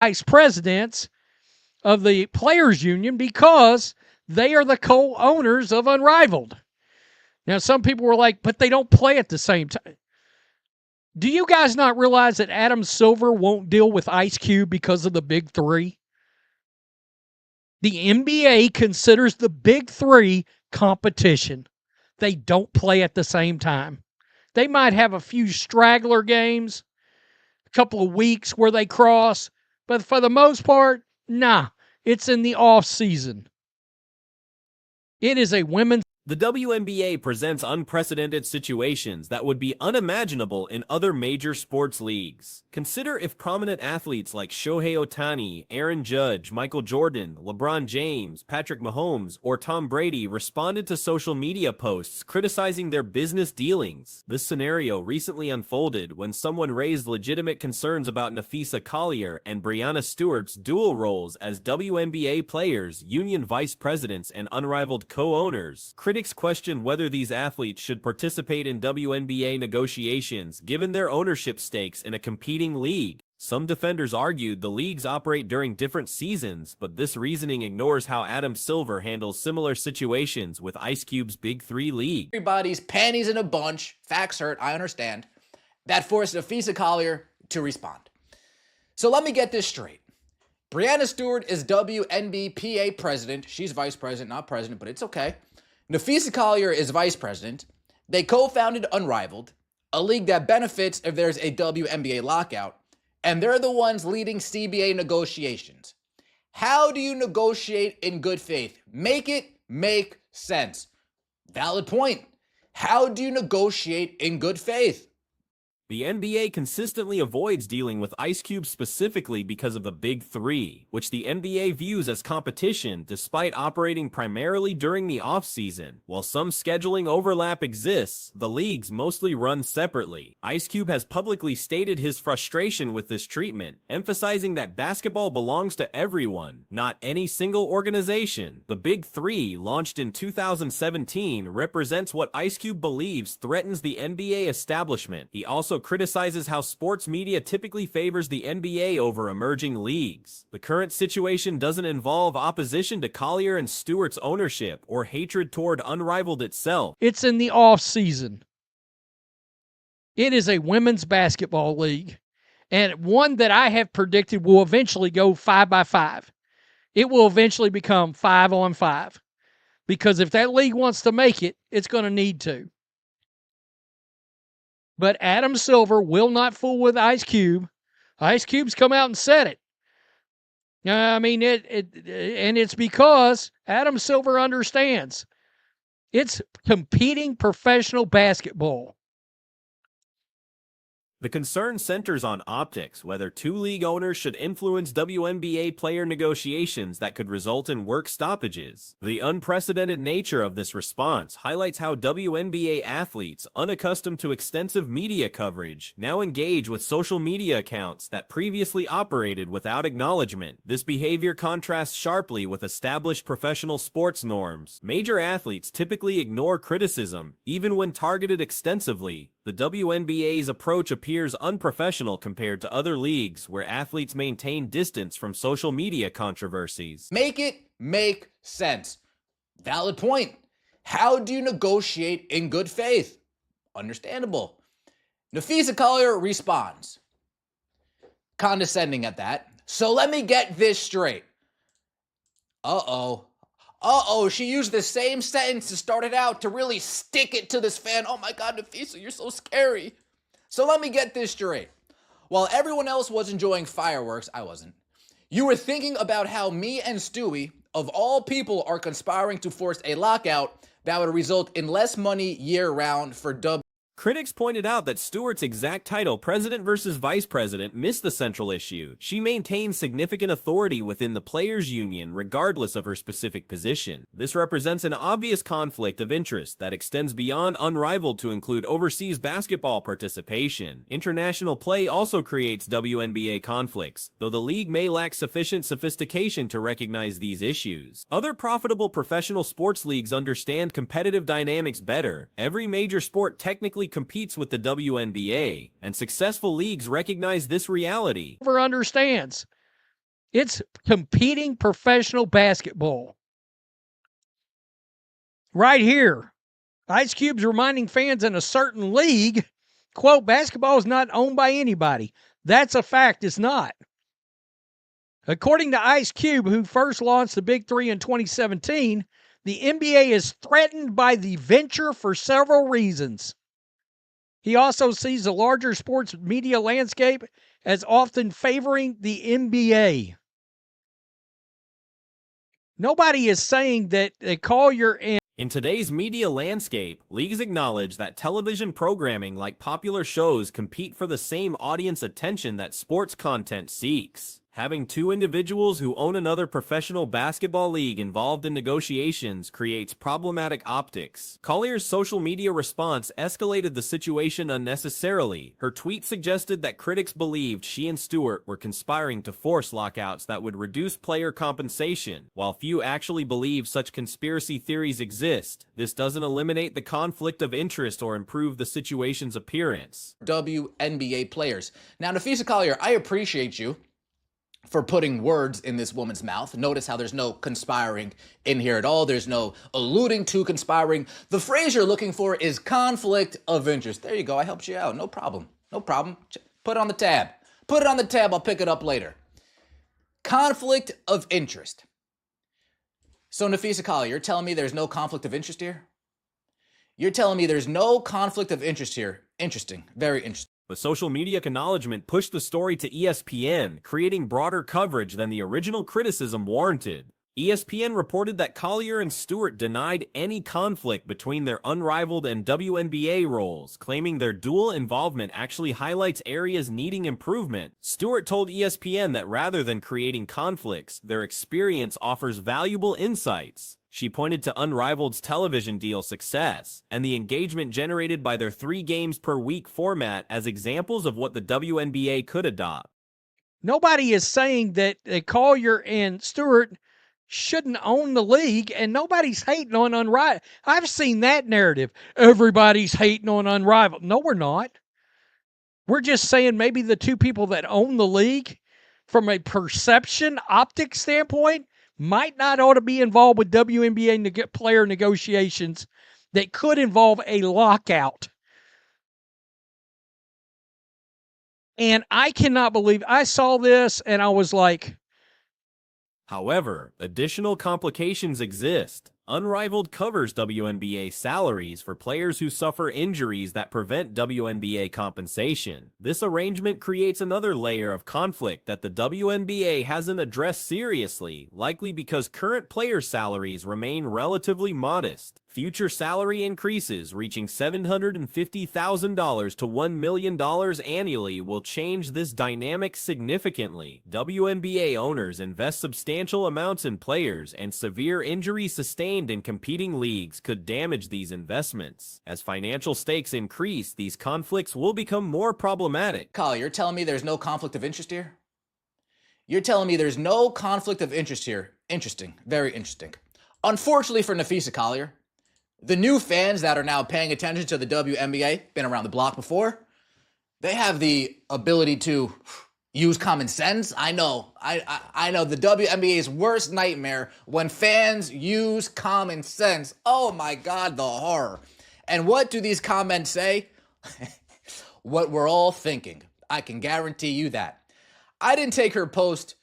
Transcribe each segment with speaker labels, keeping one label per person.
Speaker 1: vice presidents of the Players Union because they are the co-owners of Unrivaled. Now, some people were like, but they don't play at the same time. Do you guys not realize that Adam Silver won't deal with Ice Cube because of the Big Three? The NBA considers the Big Three competition. They don't play at the same time. They might have a few straggler games, a couple of weeks where they cross, but for the most part, nah, it's in the off season. It is a women's.
Speaker 2: The WNBA presents unprecedented situations that would be unimaginable in other major sports leagues. Consider if prominent athletes like Shohei Ohtani, Aaron Judge, Michael Jordan, LeBron James, Patrick Mahomes, or Tom Brady responded to social media posts criticizing their business dealings. This scenario recently unfolded when someone raised legitimate concerns about Napheesa Collier and Breanna Stewart's dual roles as WNBA players, union vice presidents, and Unrivaled co-owners. Critics question whether these athletes should participate in WNBA negotiations given their ownership stakes in a competing league. Some defenders argued the leagues operate during different seasons, but this reasoning ignores how Adam Silver handles similar situations with Ice Cube's Big Three league.
Speaker 3: Everybody's panties in a bunch, facts hurt, I understand. That forced Napheesa Collier to respond. So let me get this straight. Breanna Stewart is WNBPA president. She's vice president, not president, but it's okay. Napheesa Collier is vice president. They co-founded Unrivaled, a league that benefits if there's a WNBA lockout, and they're the ones leading CBA negotiations. How do you negotiate in good faith? Make it make sense. Valid point. How do you negotiate in good faith?
Speaker 2: The NBA consistently avoids dealing with Ice Cube specifically because of the Big Three, which the NBA views as competition despite operating primarily during the offseason. While some scheduling overlap exists, the leagues mostly run separately. Ice Cube has publicly stated his frustration with this treatment, emphasizing that basketball belongs to everyone, not any single organization. The Big Three, launched in 2017, represents what Ice Cube believes threatens the NBA establishment. He also criticizes how sports media typically favors the NBA over emerging leagues. The current situation doesn't involve opposition to Collier and Stewart's ownership or hatred toward Unrivaled itself.
Speaker 1: It's in the off season. It is a women's basketball league, and one that I have predicted will eventually go 5x5. It will eventually become 5-on-5, because if that league wants to make it, it's going to need to. But Adam Silver will not fool with Ice Cube. Ice Cube's come out and said it. I mean, and it's because Adam Silver understands. It's competing professional basketball.
Speaker 2: The concern centers on optics, whether two league owners should influence WNBA player negotiations that could result in work stoppages. The unprecedented nature of this response highlights how WNBA athletes, unaccustomed to extensive media coverage, now engage with social media accounts that previously operated without acknowledgement. This behavior contrasts sharply with established professional sports norms. Major athletes typically ignore criticism, even when targeted extensively. The WNBA's approach appears unprofessional compared to other leagues where athletes maintain distance from social media controversies.
Speaker 3: Make it make sense. Valid point. How do you negotiate in good faith? Understandable. Napheesa Collier responds, condescending at that. So let me get this straight. She used the same sentence to start it out to really stick it to this fan. Oh my God, Napheesa, you're so scary. So let me get this straight. While everyone else was enjoying fireworks, I wasn't. You were thinking about how me and Stewie, of all people, are conspiring to force a lockout that would result in less money year-round for W.
Speaker 2: Critics pointed out that Stewart's exact title, president versus vice president, missed the central issue. She maintains significant authority within the players' union regardless of her specific position. This represents an obvious conflict of interest that extends beyond Unrivaled to include overseas basketball participation. International play also creates WNBA conflicts, though the league may lack sufficient sophistication to recognize these issues. Other profitable professional sports leagues understand competitive dynamics better. Every major sport technically competes with the WNBA, and successful leagues recognize this reality.
Speaker 1: Understands. It's competing professional basketball. Right here, Ice Cube's reminding fans in a certain league, quote, basketball is not owned by anybody. That's a fact, it's not. According to Ice Cube, who first launched the Big Three in 2017, the NBA is threatened by the venture for several reasons. He also sees the larger sports media landscape as often favoring the NBA. Nobody is saying that Collier and
Speaker 2: In today's media landscape, leagues acknowledge that television programming like popular shows compete for the same audience attention that sports content seeks. Having two individuals who own another professional basketball league involved in negotiations creates problematic optics. Collier's social media response escalated the situation unnecessarily. Her tweet suggested that critics believed she and Stewart were conspiring to force lockouts that would reduce player compensation. While few actually believe such conspiracy theories exist, this doesn't eliminate the conflict of interest or improve the situation's appearance.
Speaker 3: WNBA players. Now, Napheesa Collier, I appreciate you for putting words in this woman's mouth. Notice how there's no conspiring in here at all. There's no alluding to conspiring. The phrase you're looking for is conflict of interest. There you go. I helped you out. No problem. No problem. Put it on the tab. Put it on the tab. I'll pick it up later. Conflict of interest. So, Napheesa Collier, you're telling me there's no conflict of interest here? You're telling me there's no conflict of interest here. Interesting. Very interesting.
Speaker 2: The social media acknowledgement pushed the story to ESPN, creating broader coverage than the original criticism warranted. ESPN reported that Collier and Stewart denied any conflict between their Unrivaled and WNBA roles, claiming their dual involvement actually highlights areas needing improvement. Stewart told ESPN that rather than creating conflicts, their experience offers valuable insights. She pointed to Unrivaled's television deal success and the engagement generated by their 3 games per week format as examples of what the WNBA could adopt.
Speaker 1: nobody is saying that Collier and Stewart shouldn't own the league, and nobody's hating on Unrivaled. I've seen that narrative. Everybody's hating on Unrivaled. No, we're not. We're just saying maybe the two people that own the league, from a perception optics standpoint, might not ought to be involved with WNBA player negotiations that could involve a lockout. And I cannot believe I saw this and I was like,
Speaker 2: However, additional complications exist. Unrivaled covers WNBA salaries for players who suffer injuries that prevent WNBA compensation. This arrangement creates another layer of conflict that the WNBA hasn't addressed seriously, likely because current player salaries remain relatively modest. Future salary increases reaching $750,000 to $1 million annually will change this dynamic significantly. WNBA owners invest substantial amounts in players, and severe injuries sustained in competing leagues could damage these investments. As financial stakes increase, these conflicts will become more problematic.
Speaker 3: Collier, you're telling me there's no conflict of interest here? You're telling me there's no conflict of interest here. Interesting. Very interesting. Unfortunately for Napheesa Collier, the new fans that are now paying attention to the WNBA, been around the block before, they have the ability to use common sense. I know the WNBA's worst nightmare when fans use common sense. Oh my God, the horror. And what do these comments say? What we're all thinking. I can guarantee you that. I didn't take her post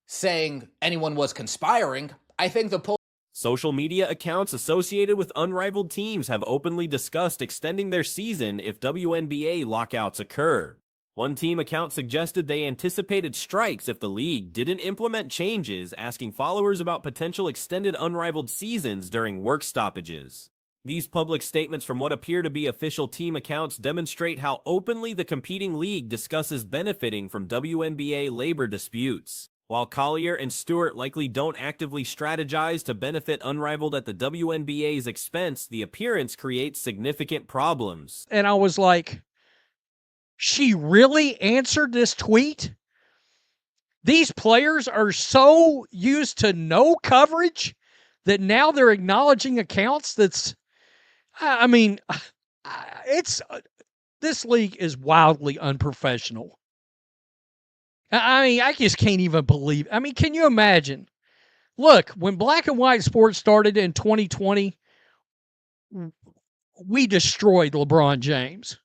Speaker 3: saying anyone was conspiring. I think the post.
Speaker 2: Social media accounts associated with Unrivaled teams have openly discussed extending their season if WNBA lockouts occur. One team account suggested they anticipated strikes if the league didn't implement changes, asking followers about potential extended Unrivaled seasons during work stoppages. These public statements from what appear to be official team accounts demonstrate how openly the competing league discusses benefiting from WNBA labor disputes. While Collier and Stewart likely don't actively strategize to benefit Unrivaled at the WNBA's expense, the appearance creates significant problems.
Speaker 1: And I was like, she really answered this tweet? These players are so used to no coverage that now they're acknowledging accounts that's, I mean, this league is wildly unprofessional. I mean, I just can't even believe. I mean, can you imagine? Look, when black and white sports started in 2020, we destroyed LeBron James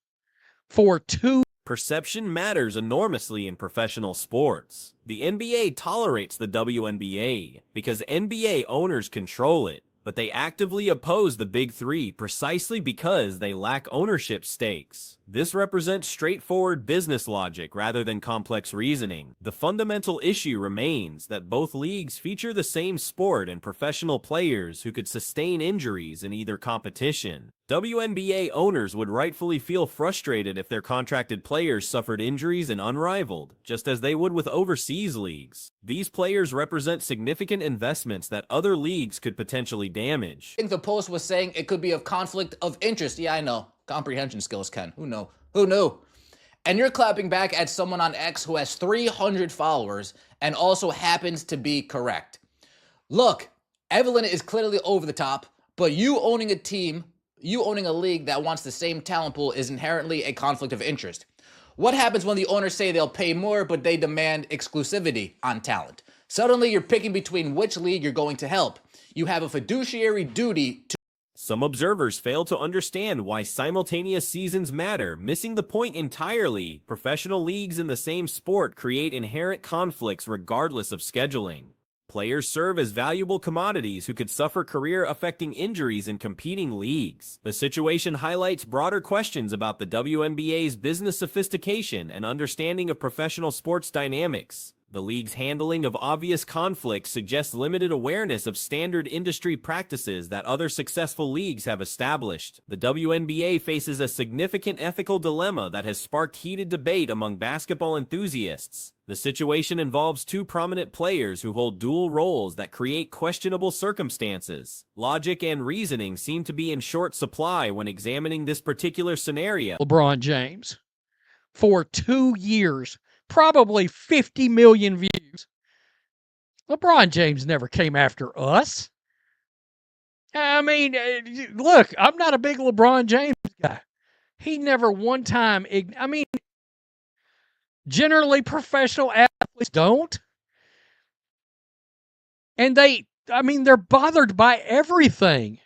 Speaker 1: for 2.
Speaker 2: Perception matters enormously in professional sports. The NBA tolerates the WNBA because NBA owners control it, but they actively oppose the Big Three precisely because they lack ownership stakes. This represents straightforward business logic rather than complex reasoning. The fundamental issue remains that both leagues feature the same sport and professional players who could sustain injuries in either competition. WNBA owners would rightfully feel frustrated if their contracted players suffered injuries in Unrivaled, just as they would with overseas leagues. These players represent significant investments that other leagues could potentially damage.
Speaker 3: I think the post was saying it could be of conflict of interest. Yeah, I know. Comprehension skills, Ken. Who knew? Who knew? And you're clapping back at someone on X who has 300 followers and also happens to be correct. Look, Evelyn is clearly over the top, but you owning a team, you owning a league that wants the same talent pool is inherently a conflict of interest. What happens when the owners say they'll pay more, but they demand exclusivity on talent? Suddenly, you're picking between which league you're going to help. You have a fiduciary duty to...
Speaker 2: Some observers fail to understand why simultaneous seasons matter, missing the point entirely. Professional leagues in the same sport create inherent conflicts regardless of scheduling. Players serve as valuable commodities who could suffer career-affecting injuries in competing leagues. The situation highlights broader questions about the WNBA's business sophistication and understanding of professional sports dynamics. The league's handling of obvious conflicts suggests limited awareness of standard industry practices that other successful leagues have established. The WNBA faces a significant ethical dilemma that has sparked heated debate among basketball enthusiasts. The situation involves two prominent players who hold dual roles that create questionable circumstances. Logic and reasoning seem to be in short supply when examining this particular scenario.
Speaker 1: LeBron James for 2 years. Probably 50 million views. LeBron James never came after us. I mean, look, I'm not a big LeBron James guy. He never one time, I mean, generally professional athletes don't. And they're bothered by everything.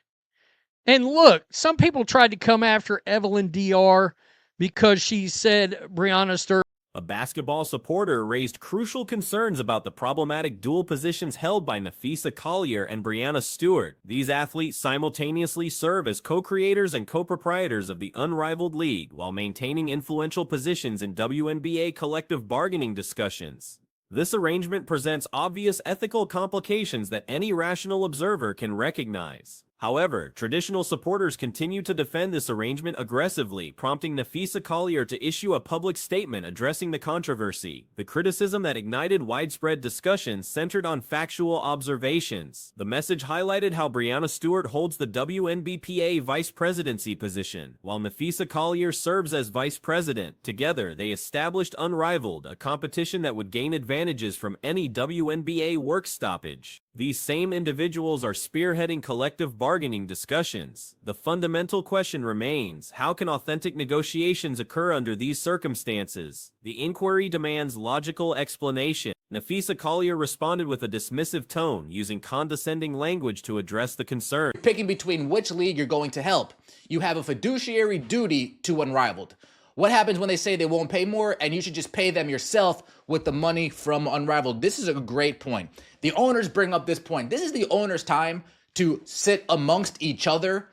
Speaker 1: And look, some people tried to come after Evelyn DR because she said Breanna Stewart.
Speaker 2: A basketball supporter raised crucial concerns about the problematic dual positions held by Napheesa Collier and Breanna Stewart. These athletes simultaneously serve as co-creators and co-proprietors of the Unrivaled League while maintaining influential positions in WNBA collective bargaining discussions. This arrangement presents obvious ethical complications that any rational observer can recognize. However, traditional supporters continue to defend this arrangement aggressively, prompting Napheesa Collier to issue a public statement addressing the controversy. The criticism that ignited widespread discussion centered on factual observations. The message highlighted how Breanna Stewart holds the WNBPA vice presidency position, while Napheesa Collier serves as vice president. Together, they established Unrivaled, a competition that would gain advantages from any WNBA work stoppage. These same individuals are spearheading collective bargaining discussions. The fundamental question remains, how can authentic negotiations occur under these circumstances? The inquiry demands logical explanation. Napheesa Collier responded with a dismissive tone, using condescending language to address the concern.
Speaker 3: Picking between which league you're going to help. You have a fiduciary duty to Unrivaled. What happens when they say they won't pay more and you should just pay them yourself with the money from Unrivaled? This is a great point. The owners bring up this point. This is the owners' time to sit amongst each other,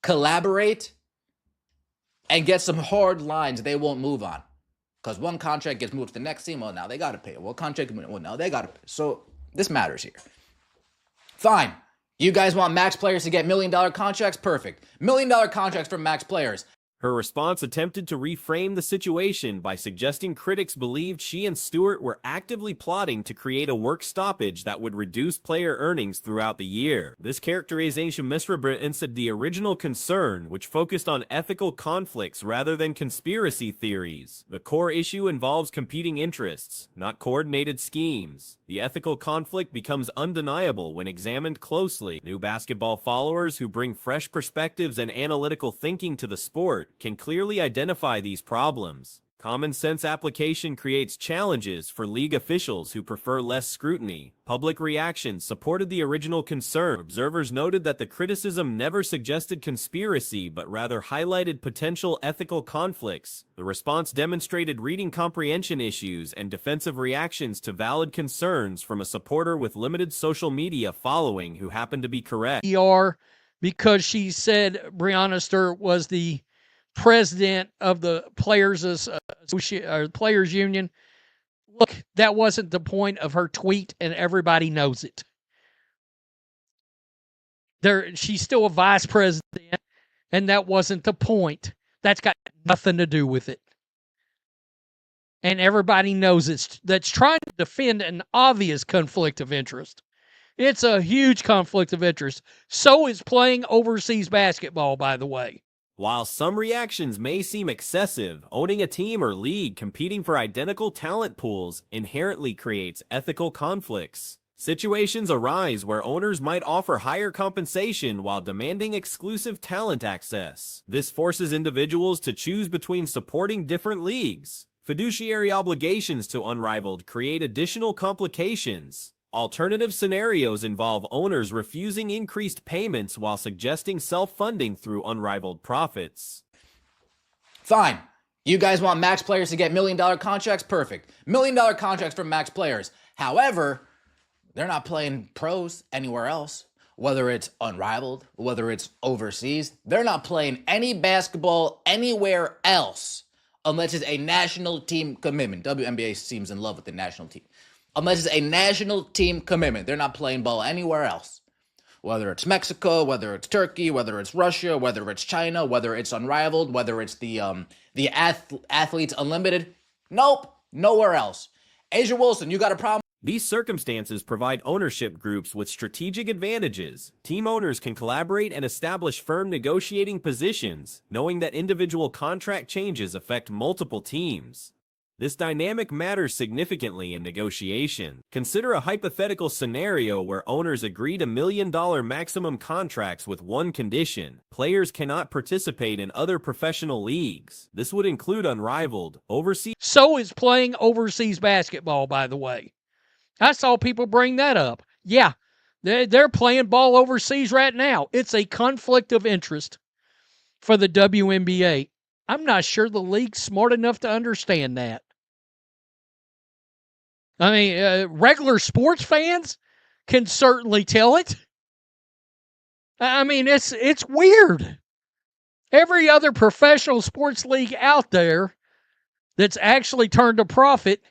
Speaker 3: collaborate, and get some hard lines they won't move on. Because one contract gets moved to the next team, well, now they got to pay it. One contract, well, now they got to pay. So this matters here. Fine. You guys want max players to get $1 million contracts? Perfect. $1 million contracts for max players.
Speaker 2: Her response attempted to reframe the situation by suggesting critics believed she and Stewart were actively plotting to create a work stoppage that would reduce player earnings throughout the year. This characterization misrepresented the original concern, which focused on ethical conflicts rather than conspiracy theories. The core issue involves competing interests, not coordinated schemes. The ethical conflict becomes undeniable when examined closely. New basketball followers who bring fresh perspectives and analytical thinking to the sport can clearly identify these problems. Common sense application creates challenges for league officials who prefer less scrutiny. Public reactions supported the original concern. Observers noted that the criticism never suggested conspiracy, but rather highlighted potential ethical conflicts. The response demonstrated reading comprehension issues and defensive reactions to valid concerns from a supporter with limited social media following who happened to be correct.
Speaker 1: Because she said Breanna Stewart was the president of the Players Union. Look, that wasn't the point of her tweet, and everybody knows it. She's still a vice president, and that wasn't the point. That's got nothing to do with it. And everybody knows that's trying to defend an obvious conflict of interest. It's a huge conflict of interest. So is playing overseas basketball, by the way.
Speaker 2: While some reactions may seem excessive, owning a team or league competing for identical talent pools inherently creates ethical conflicts. Situations arise where owners might offer higher compensation while demanding exclusive talent access. This forces individuals to choose between supporting different leagues. Fiduciary obligations to Unrivaled create additional complications. Alternative scenarios involve owners refusing increased payments while suggesting self-funding through Unrivaled profits.
Speaker 3: Fine. You guys want max players to get $1 million contracts? Perfect. $1 million contracts for max players. However, they're not playing pros anywhere else. Whether it's Unrivaled, whether it's overseas, they're not playing any basketball anywhere else unless it's a national team commitment. WNBA seems in love with the national team. Unless it's a national team commitment. They're not playing ball anywhere else. Whether it's Mexico, whether it's Turkey, whether it's Russia, whether it's China, whether it's Unrivaled, whether it's the Athletes Unlimited. Nope, nowhere else. A'ja Wilson, you got a problem?
Speaker 2: These circumstances provide ownership groups with strategic advantages. Team owners can collaborate and establish firm negotiating positions, knowing that individual contract changes affect multiple teams. This dynamic matters significantly in negotiation. Consider a hypothetical scenario where owners agree to $1 million maximum contracts with one condition: players cannot participate in other professional leagues. This would include Unrivaled, overseas.
Speaker 1: So is playing overseas basketball, by the way. I saw people bring that up. Yeah, they're playing ball overseas right now. It's a conflict of interest for the WNBA. I'm not sure the league's smart enough to understand that. I mean, regular sports fans can certainly tell it. I mean, it's weird. Every other professional sports league out there that's actually turned a profit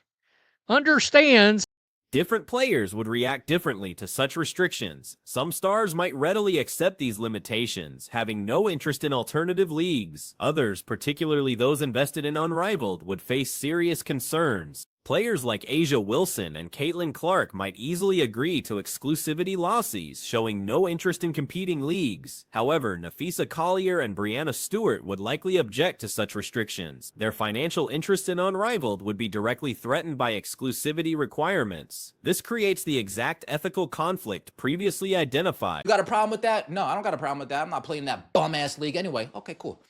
Speaker 1: understands.
Speaker 2: Different players would react differently to such restrictions. Some stars might readily accept these limitations, having no interest in alternative leagues. Others, particularly those invested in Unrivaled, would face serious concerns. Players like A'ja Wilson and Caitlin Clark might easily agree to exclusivity lawsuits, showing no interest in competing leagues. However, Napheesa Collier and Breanna Stewart would likely object to such restrictions. Their financial interest in Unrivaled would be directly threatened by exclusivity requirements. This creates the exact ethical conflict previously identified.
Speaker 3: You got a problem with that? No, I don't got a problem with that. I'm not playing that bum-ass league anyway. Okay, cool.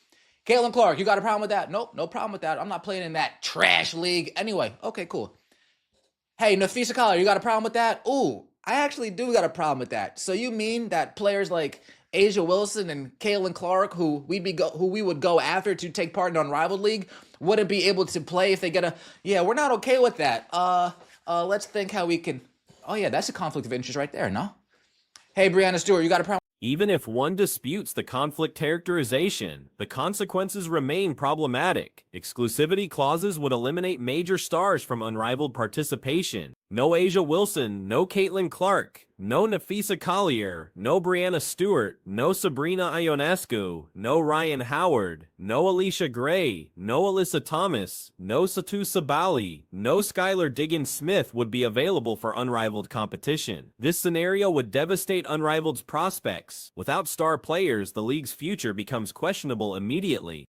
Speaker 3: Caitlin Clark, you got a problem with that? Nope, no problem with that. I'm not playing in that trash league anyway. Okay, cool. Hey, Napheesa Collier, you got a problem with that? Ooh, I actually do got a problem with that. So you mean that players like A'ja Wilson and Caitlin Clark, who we would go after to take part in an Unrivaled league, wouldn't be able to play if they get a... Yeah, we're not okay with that. Let's think how we can... Oh yeah, that's a conflict of interest right there, no? Hey, Breanna Stewart, you got a problem?
Speaker 2: Even if one disputes the conflict characterization, the consequences remain problematic. Exclusivity clauses would eliminate major stars from Unrivaled participation. No A'ja Wilson, no Caitlin Clark, no Napheesa Collier, no Breanna Stewart, no Sabrina Ionescu, no Ryan Howard, no Alicia Gray, no Alyssa Thomas, no Satu Sabali, no Skylar Diggins-Smith would be available for Unrivaled competition. This scenario would devastate Unrivaled's prospects. Without star players, the league's future becomes questionable immediately.